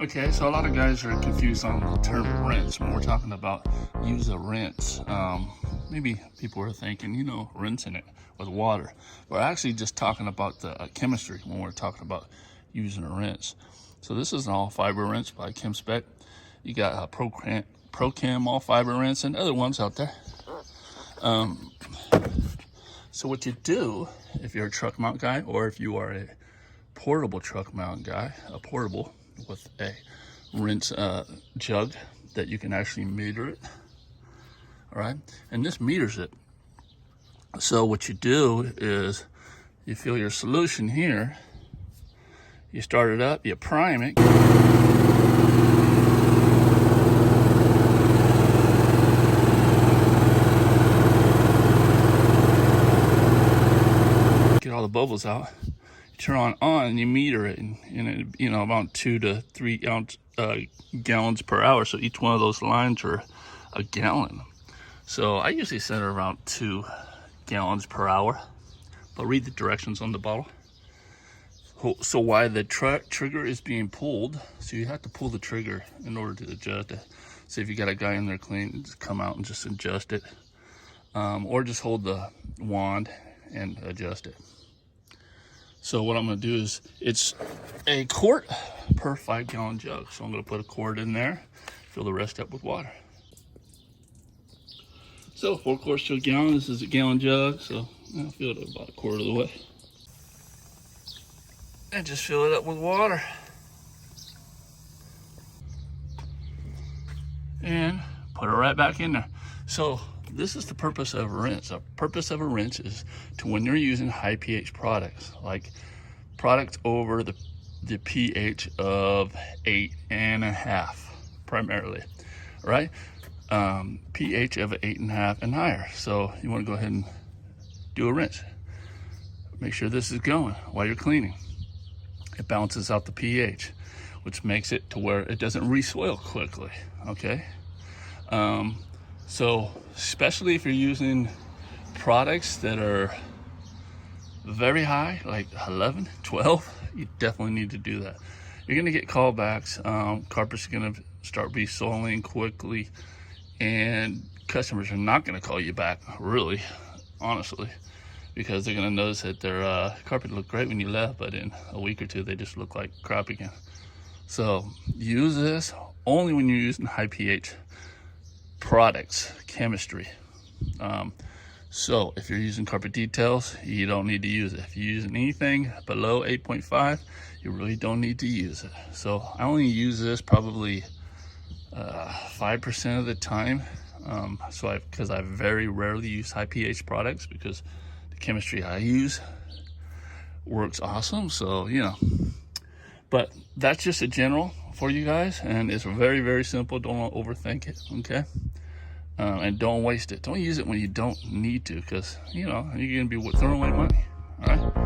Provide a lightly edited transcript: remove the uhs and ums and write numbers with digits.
Okay, so a lot of guys are confused on the term rinse when we're talking about use a rinse. Maybe people are thinking, rinsing it with water. We're actually just talking about the chemistry when we're talking about using a rinse. So this is an all fiber rinse by ChemSpec. You got a ProChem all fiber rinse and other ones out there. So what you do if you're a truck mount guy, or if you are a portable truck mount guy, a portable with a rinse jug that you can actually meter it, all right, and this meters it. So what you do is you fill your solution here, you start it up, you prime it, get all the bubbles out, turn on and you meter it in about 2 to 3 gallons per hour. So each one of those lines are a gallon. So I usually set it around 2 gallons per hour, but read the directions on the bottle. So why the trigger is being pulled, so you have to pull the trigger in order to adjust it. So if you got a guy in there clean, just come out and just adjust it, or just hold the wand and adjust it. So what I'm going to do is, it's a quart per 5 gallon jug. So I'm going to put a quart in there, fill the rest up with water. So 4 quarts to a gallon. This is a gallon jug, so I'll fill it about a quarter of the way. And just fill it up with water. And put it right back in there. So this is the purpose of a rinse. The purpose of a rinse is to, when you're using high pH products, like products over the pH of 8.5 primarily, right? pH of 8.5 and higher. So you want to go ahead and do a rinse. Make sure this is going while you're cleaning. It balances out the pH, which makes it to where it doesn't re-soil quickly, okay? So especially if you're using products that are very high, like 11, 12, you definitely need to do that. You're gonna get callbacks. Carpet's gonna start re-soiling quickly, and customers are not gonna call you back, really, honestly, because they're gonna notice that their carpet looked great when you left, but in a week or two, they just look like crap again. So use this only when you're using high pH products, chemistry. So if you're using carpet details, you don't need to use it. If you're using anything below 8.5, you really don't need to use it. So I only use this probably 5% of the time. Because I very rarely use high pH products, because the chemistry I use works awesome. So, but that's just a general for you guys, and it's very, very simple. Don't overthink it, okay? And don't waste it. Don't use it when you don't need to, because you're gonna be throwing away money. All right.